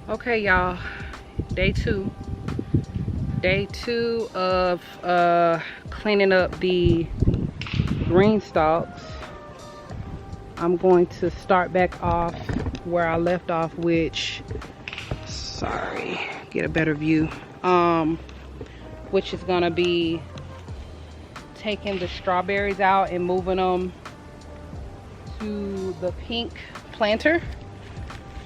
Okay, y'all, day two of cleaning up the green stalks. I'm going to start back off where I left off, which, sorry, get a better view, which is gonna be taking the strawberries out and moving them to the pink planter.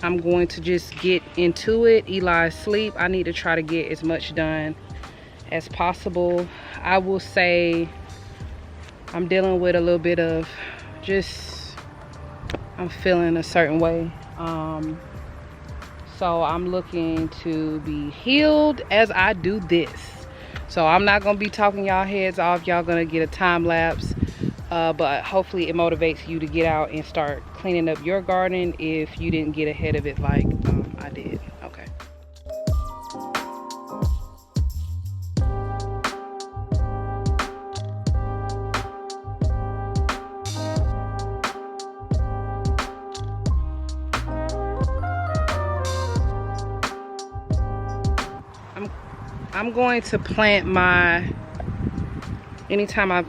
I'm going to just get into it. Eli's asleep. I need to try to get as much done as possible. I will say I'm dealing with a little bit of just, I'm feeling a certain way. So I'm looking to be healed as I do this. So I'm not gonna be talking y'all heads off. Y'all gonna get a time lapse. But hopefully it motivates you to get out and start cleaning up your garden if you didn't get ahead of it like I did. Okay. I'm going to plant my, anytime I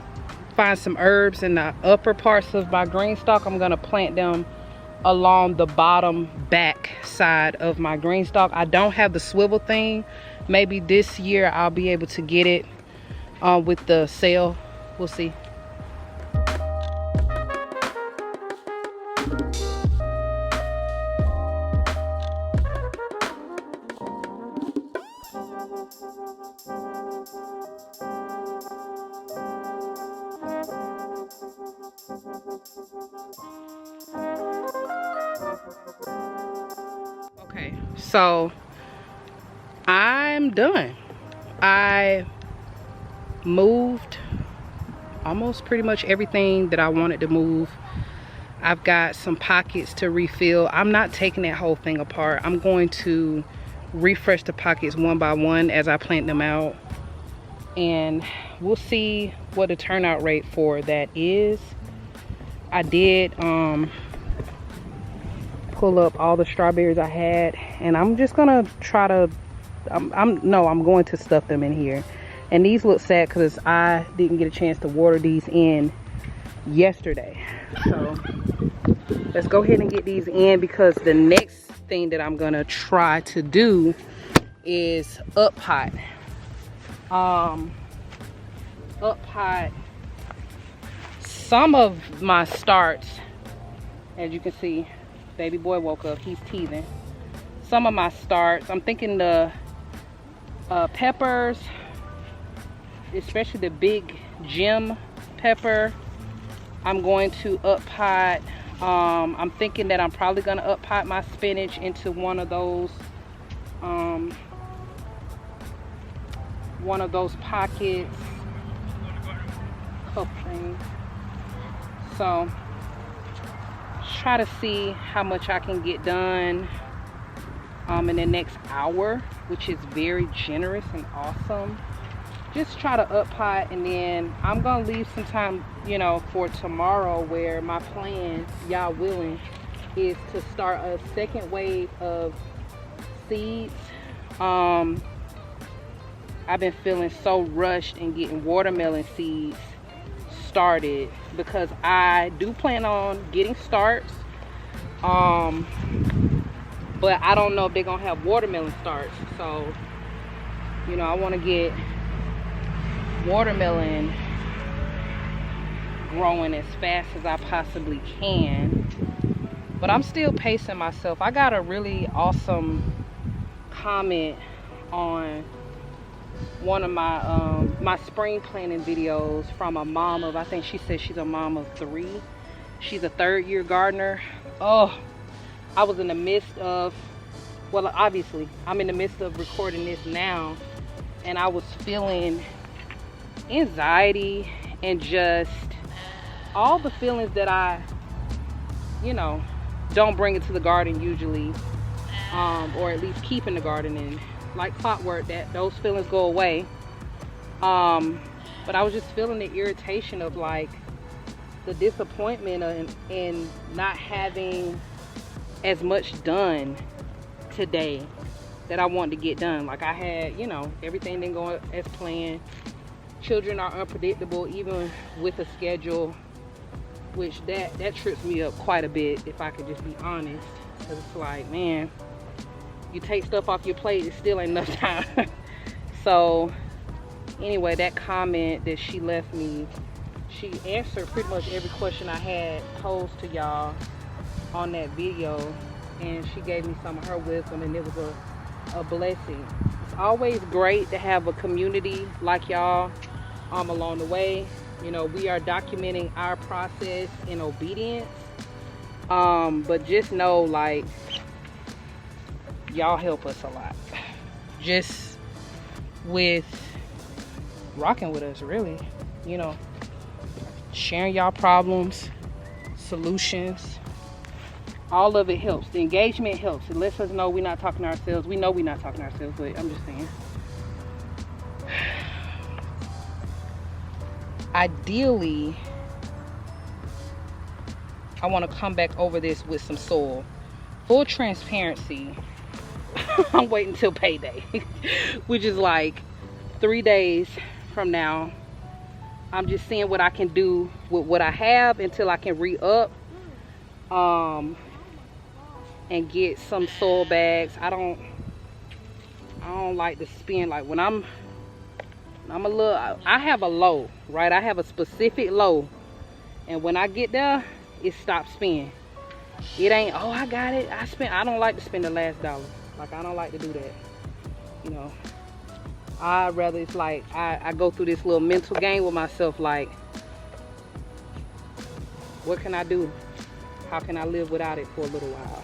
find some herbs in the upper parts of my green stalk, I'm gonna plant them along the bottom back side of my green stalk. I don't have the swivel thing. Maybe this year I'll be able to get it with the sale. We'll see. Okay, so I'm done. I moved almost pretty much everything that I wanted to move. I've got some pockets to refill. I'm not taking that whole thing apart. I'm going to refresh the pockets one by one as I plant them out, and we'll see what the turnout rate for that is. I did pull up all the strawberries I had, and I'm just gonna try to I'm going to stuff them in here. And these look sad because I didn't get a chance to water these in yesterday. So let's go ahead and get these in, because the next thing that I'm gonna try to do is up pot some of my starts. As you can see, baby boy woke up, he's teething. Some of my starts, I'm thinking the peppers, especially the big gem pepper, I'm going to up pot. I'm thinking that I'm probably gonna up pot my spinach into one of those pockets, cup things. So try to see how much I can get done in the next hour, which is very generous and awesome. Just try to up pot, and then I'm gonna leave some time, you know, for tomorrow, where my plan, y'all willing, is to start a second wave of seeds. I've been feeling so rushed in getting watermelon seeds started, because I do plan on getting starts, but I don't know if they're gonna have watermelon starts. So, you know, I want to get watermelon growing as fast as I possibly can, but I'm still pacing myself. I got a really awesome comment on one of my my spring planting videos from a mom of, I think she said she's a mom of 3. She's a 3rd-year gardener. Oh, I was in the midst of, well, obviously I'm in the midst of recording this now, and I was feeling anxiety and just all the feelings that I, you know, don't bring into the garden usually, or at least keep in the garden, and like clockwork, that those feelings go away. But I was just feeling the irritation of, like, the disappointment in not having as much done today that I wanted to get done. Like I had, you know, everything didn't go as planned. Children are unpredictable even with a schedule, which that trips me up quite a bit, if I could just be honest. Because it's like, man, you take stuff off your plate, it still ain't enough time. So anyway, that comment that she left me, she answered pretty much every question I had posed to y'all on that video, and she gave me some of her wisdom, and it was a blessing. It's always great to have a community like y'all along the way. You know, we are documenting our process in obedience, but just know, like, y'all help us a lot just with rocking with us, really. You know, sharing y'all problems, solutions, all of it helps. The engagement helps. It lets us know we're not talking to ourselves. We know we're not talking to ourselves, but I'm just saying. Ideally, I want to come back over this with some soil. Full transparency, I'm waiting till payday, which is like 3 days from now. I'm just seeing what I can do with what I have until I can re-up and get some soil bags. I don't like to spend, like when I'm a little, I have a low, right? I have a specific low, and when I get there, it stops spending. It ain't, oh, I got it, I don't like to spend the last dollar. Like, I don't like to do that, you know. I'd rather, it's like I go through this little mental game with myself, like, what can I do? How can I live without it for a little while?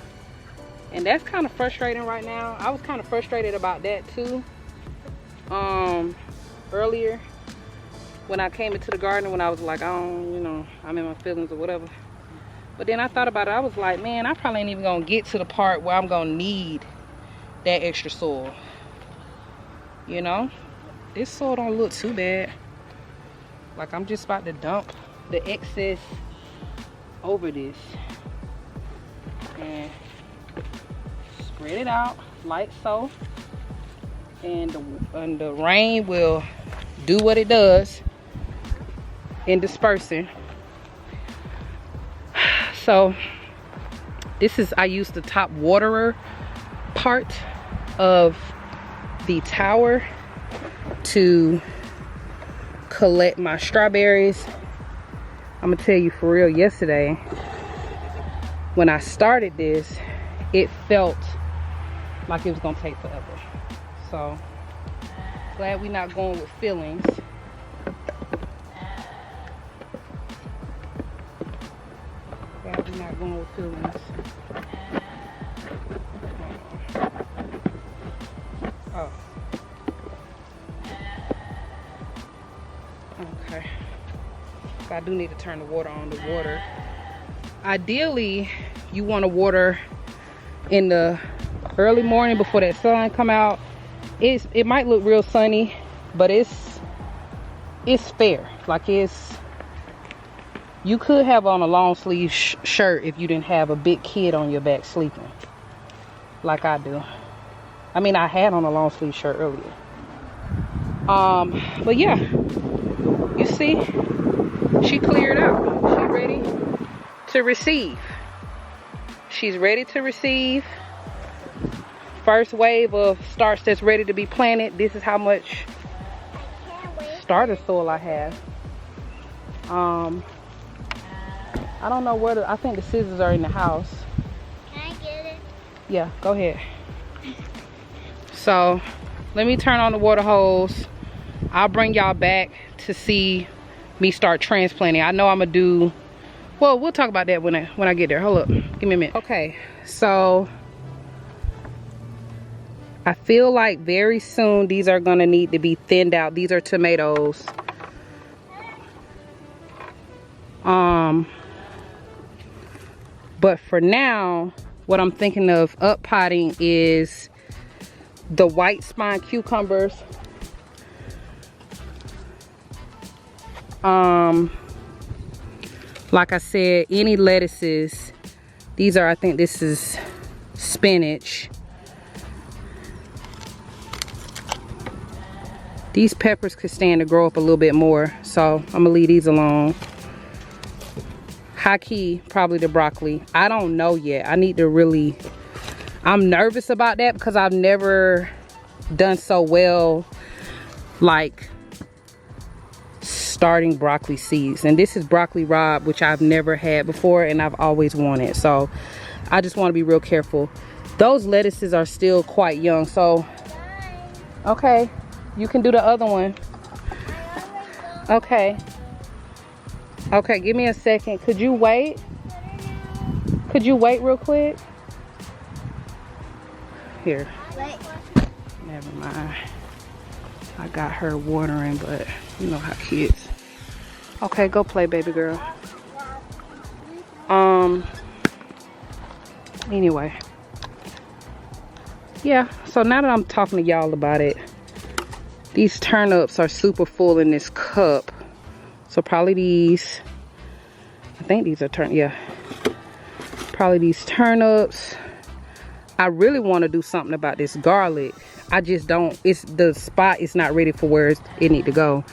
And that's kind of frustrating right now. I was kind of frustrated about that too earlier when I came into the garden, when I was like, I don't, you know, I'm in my feelings or whatever. But then I thought about it. I was like, man, I probably ain't even gonna get to the part where I'm gonna need that extra soil. You know, this soil don't look too bad. Like, I'm just about to dump the excess over this and spread it out like so, and the rain will do what it does in dispersing. So this is, I use the top waterer part of the tower to collect my strawberries. I'm gonna tell you for real, yesterday when I started this, it felt like it was gonna take forever. So glad we're not going with feelings. Glad we're not going with feelings. Oh. Okay. So I do need to turn the water on. The water, ideally, you want to water in the early morning before that sun come out. It might look real sunny, but it's fair. Like, you could have on a long sleeve shirt if you didn't have a big kid on your back sleeping like I do. I mean, I had on a long sleeve shirt earlier. But yeah, you see, she cleared out. She's ready to receive. She's ready to receive. First wave of starts that's ready to be planted. This is how much starter soil I have. I don't know where I think the scissors are in the house. Can I get it? Yeah, go ahead. So let me turn on the water hose. I'll bring y'all back to see me start transplanting. I know I'm gonna do, well, we'll talk about that when I get there. Hold up, give me a minute. Okay, so I feel like very soon these are gonna need to be thinned out. These are tomatoes. But for now, what I'm thinking of up potting is the white spine cucumbers. Like I said, any lettuces. These are, I think this is spinach. These peppers could stand to grow up a little bit more, so I'm gonna leave these alone. High key, probably the broccoli. I don't know yet. I need to really, I'm nervous about that because I've never done so well like starting broccoli seeds. And this is broccoli rabe, which I've never had before and I've always wanted. So I just want to be real careful. Those lettuces are still quite young, so okay, you can do the other one. Okay. Okay, give me a second. Could you wait? Could you wait real quick? Here. Wait. Never mind. I got her watering, but you know how kids. Okay, go play, baby girl. Anyway. Yeah, so now that I'm talking to y'all about it, these turnips are super full in this cup. So probably these, I think these are yeah. Probably these turnips. I really want to do something about this garlic. I just don't, the spot is not ready for where it need to go.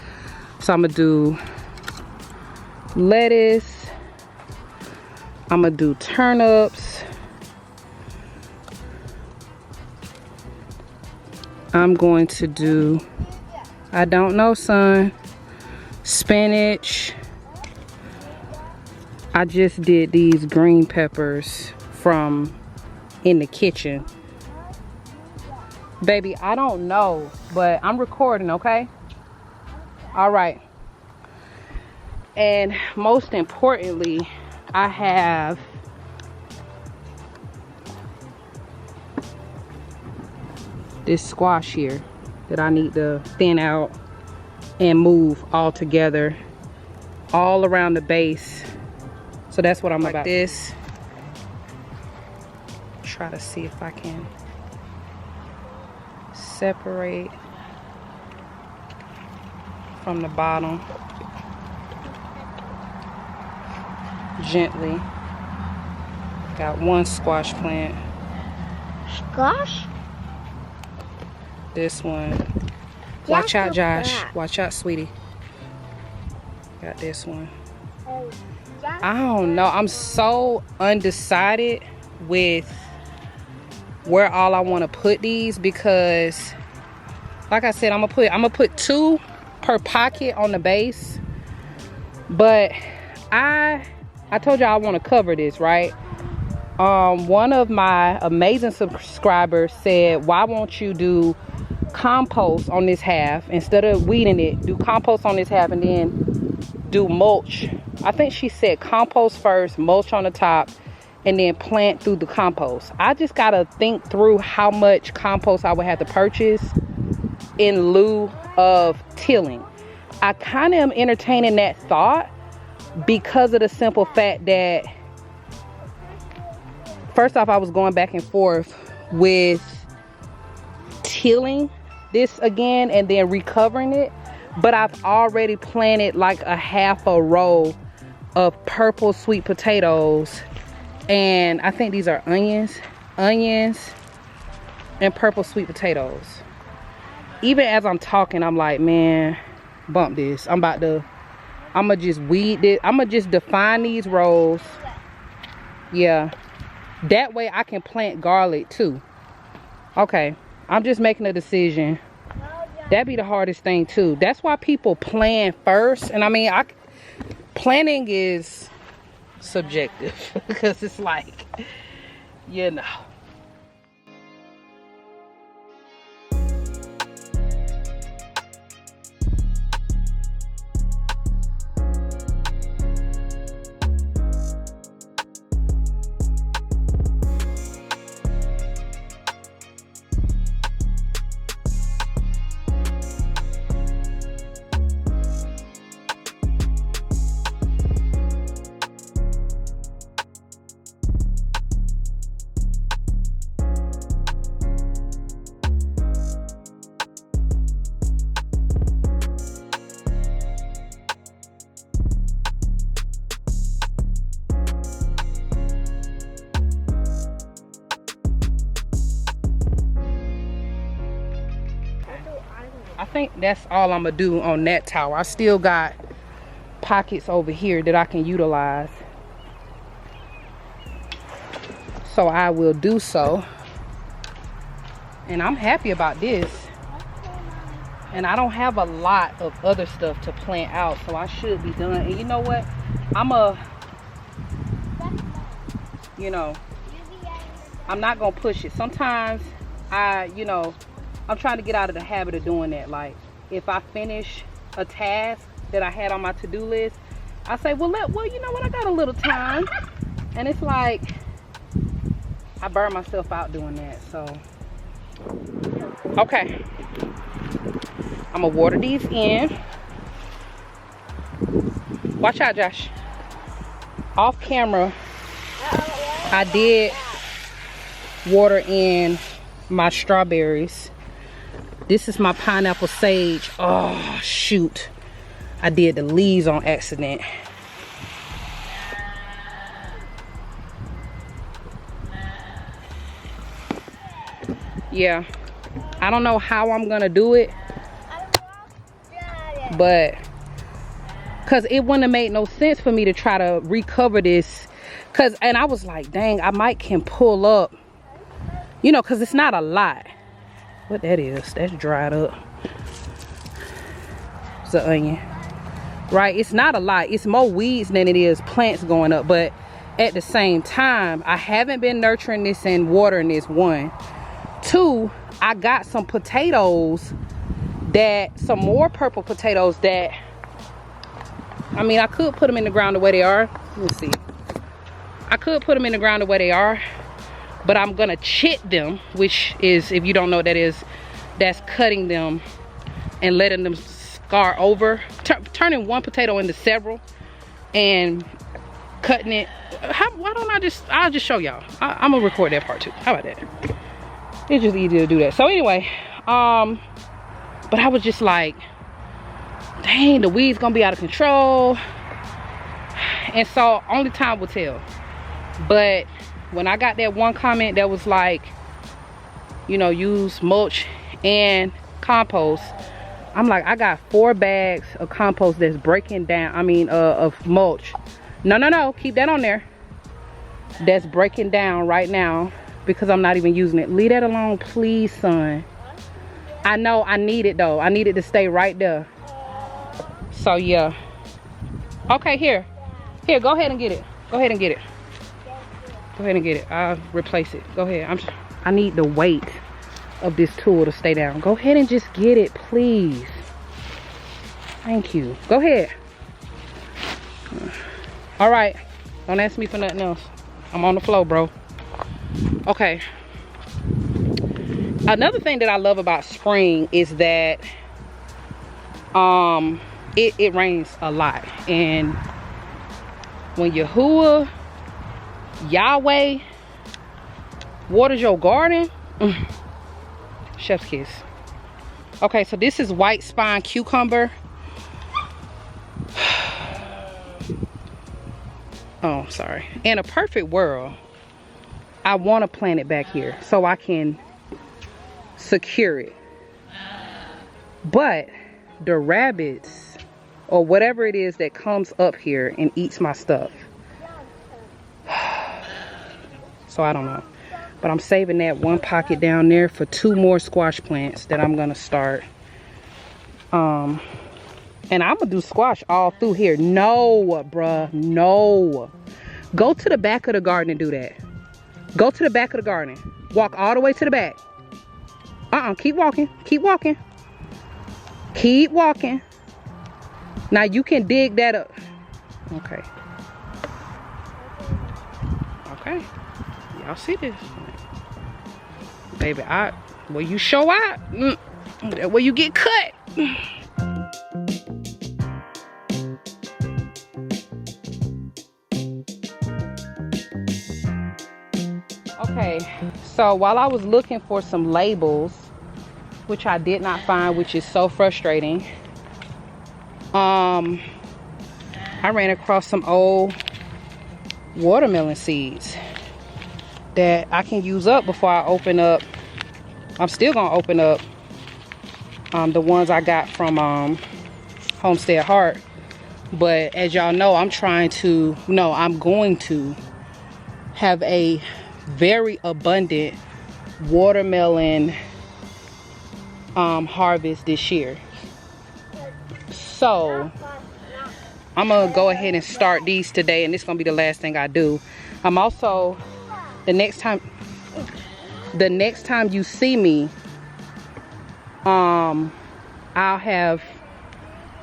So I'm gonna do lettuce. I'm gonna do turnips. I'm going to do, I don't know, son. Spinach. I just did these green peppers from in the kitchen. Baby, I don't know, but I'm recording, okay? All right. And most importantly, I have this squash here that I need to thin out and move all together all around the base. So that's what I'm about. This, try to see if I can separate from the bottom gently. Got one squash plant. Squash? This one. Watch out, Josh. Watch out, sweetie. Got this one. I don't know. I'm so undecided with where all I want to put these because, like I said, I'm gonna put 2 per pocket on the base. But I told y'all I want to cover this, right? One of my amazing subscribers said, "Why won't you do compost on this half instead of weeding it? Do compost on this half and then do mulch." I think she said compost first, mulch on the top, and then plant through the compost. I just gotta think through how much compost I would have to purchase in lieu of tilling. I kind of am entertaining that thought because of the simple fact that, first off, I was going back and forth with tilling this again and then recovering it, but I've already planted like a half a row of purple sweet potatoes, and I think these are onions and purple sweet potatoes. Even as I'm talking, I'm like, man, bump this. I'm gonna just weed it. I'm gonna just define these rows. Yeah, that way I can plant garlic too. Okay, I'm just making a decision. That'd be the hardest thing too. That's why people plan first. And I mean, planning is subjective because it's like, you know. think that's all I'm gonna do on that tower. I still got pockets over here that I can utilize, so I will do so. And I'm happy about this. And I don't have a lot of other stuff to plant out, so I should be done. And you know what? I'm not gonna push it. Sometimes I'm trying to get out of the habit of doing that. Like, if I finish a task that I had on my to-do list, I say, well, you know what? I got a little time. And it's like, I burn myself out doing that. So, okay. I'm gonna water these in. Watch out, Josh. Off camera, I did water in my strawberries. This is my pineapple sage. Oh, shoot. I did the leaves on accident. Yeah. I don't know how I'm gonna do it, but because it wouldn't have made no sense for me to try to recover this, and I was like, dang, I might can pull up, because it's not a lot. What that is, that's dried up. It's an onion, right? It's not a lot. It's more weeds than it is plants going up, but at the same time, I haven't been nurturing this and watering this. 1, 2, I got some potatoes, some more purple potatoes that, I could put them in the ground the way they are. Let's see. I could put them in the ground the way they are, but I'm gonna chit them, which is, if you don't know what that is, that's cutting them and letting them scar over, turning one potato into several and cutting it. Why don't I'll just show y'all. I'm gonna record that part too. How about that? It's just easier to do that. So anyway, but I was just like, dang, the weeds gonna be out of control. And so only time will tell. But when I got that one comment that was like, use mulch and compost, I'm like, I got 4 bags of compost that's breaking down, of mulch. No, keep that on there. That's breaking down right now because I'm not even using it. Leave that alone, please, son. I know I need it though. I need it to stay right there. So yeah. Okay, here, go ahead and get it. Go ahead and get it. I'll replace it. Go ahead. I need the weight of this tool to stay down. Go ahead and just get it, please. Thank you. Go ahead. All right. Don't ask me for nothing else. I'm on the flow, bro. Okay. Another thing that I love about spring is that it rains a lot, and when Yahuwah Yahweh waters your garden, chef's kiss. Okay, so this is white spine cucumber. Oh, sorry. In a perfect world, I want to plant it back here so I can secure it. But the rabbits or whatever it is that comes up here and eats my stuff. So I don't know. But I'm saving that one pocket down there for 2 more squash plants that I'm gonna start. And I'm gonna do squash all through here. No, bruh, no. Go to the back of the garden and do that. Go to the back of the garden. Walk all the way to the back. Keep walking. Keep walking. Keep walking. Now you can dig that up. Okay. Okay. Y'all see this? Baby, where you show out, where you get cut. Okay, so while I was looking for some labels, which I did not find, which is so frustrating, I ran across some old watermelon seeds that I can use up before I open up. I'm still gonna open up The ones I got from Homestead Heart. But as y'all know, I'm going to have a very abundant watermelon harvest this year. So I'm gonna go ahead and start these today, and this is gonna be the last thing I do. I'm also, the next time you see me, I'll have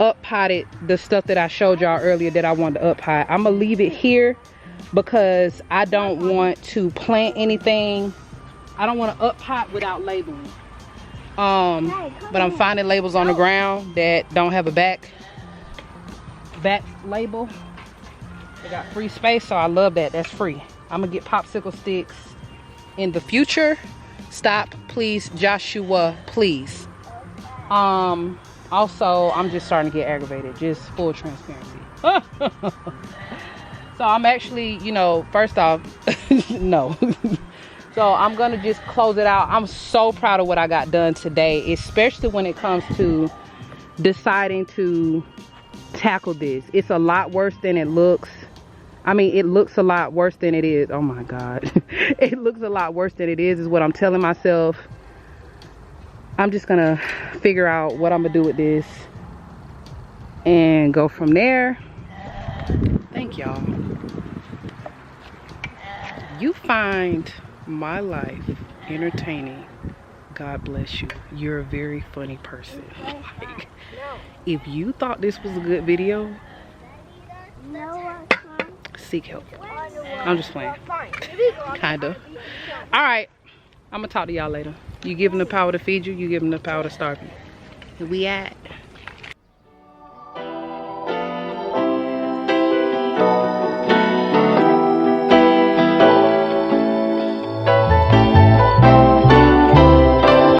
up potted the stuff that I showed y'all earlier that I wanted to up pot. I'm gonna leave it here because I don't want to plant anything. I don't want to up pot without labeling. But I'm finding labels on the ground that don't have a back label. They got free space, so I love that. That's free. I'm gonna get popsicle sticks in the future. Stop, please, Joshua, please. Also, I'm just starting to get aggravated, just full transparency. So I'm actually, you know, first off, no. So I'm gonna just close it out. I'm so proud of what I got done today, especially when it comes to deciding to tackle this. It's a lot worse than it looks. I mean, it looks a lot worse than it is. Oh my God. It looks a lot worse than it is what I'm telling myself. I'm just gonna figure out what I'm gonna do with this and go from there. Thank y'all. You find my life entertaining. God bless you. You're a very funny person. Like, if you thought this was a good video, seek help. I'm just playing. Kinda. Alright. I'm gonna talk to y'all later. You give them the power to feed you, you give them the power to starve you. Where we at?